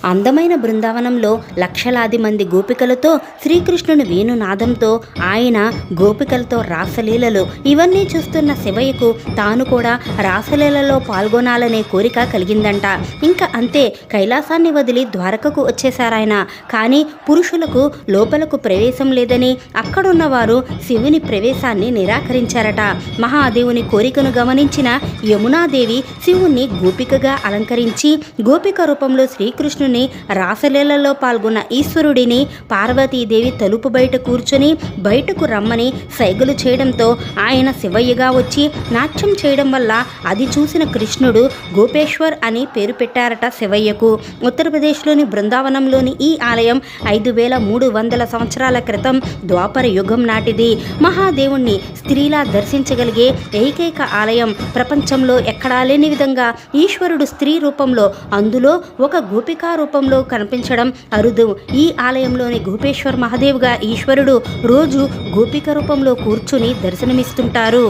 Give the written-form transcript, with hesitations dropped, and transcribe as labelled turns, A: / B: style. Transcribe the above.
A: అందమైన బృందావనంలో లక్షలాది మంది గోపికలతో శ్రీకృష్ణుని వేణునాదంతో ఆయన గోపికలతో రాసలీలలు ఇవన్నీ చూస్తున్న శివయ్యకు తాను కూడా రాసలీలలో పాల్గొనాలనే కోరిక కలిగిందంట. ఇంకా అంతే, కైలాసాన్ని వదిలి ద్వారకకు వచ్చేశారాయన. కానీ పురుషులకు లోపలకు ప్రవేశం లేదని అక్కడున్న వారు శివుని ప్రవేశాన్ని నిరాకరించారట. మహాదేవుని కోరికను గమనించిన యమునాదేవి శివుణ్ణి గోపికగా అలంకరించి గోపిక రూపంలో శ్రీకృష్ణుని రాసలీలలో పాల్గొన్న ఈశ్వరుడిని పార్వతీదేవి తలుపు బయట కూర్చొని బయటకు రమ్మని సైగలు చేయడంతో ఆయన శివయ్యగా వచ్చి నాట్యం చేయడం వల్ల అది చూసిన కృష్ణుడు గోపేశ్వర్ అని పేరు పెట్టారట శివయ్యకు. ఉత్తరప్రదేశ్లోని బృందావనంలోని ఈ ఆలయం 5300 సంవత్సరాల క్రితం ద్వాపర యుగం నాటిది. మహాదేవుణ్ణి స్త్రీలా దర్శించగలిగే ఏకైక ఆలయం. ప్రపంచంలో ఎక్కడా లేని విధంగా ఈశ్వరుడు స్త్రీ రూపంలో, అందులో ఒక గోపికా రూపంలో కనిపించడం అరుదు. ఈ ఆలయంలోని గోపేశ్వర్ మహాదేవ్గా ఈశ్వరుడు రోజు గోపిక రూపంలో కూర్చుని దర్శనమిస్తుంటారు.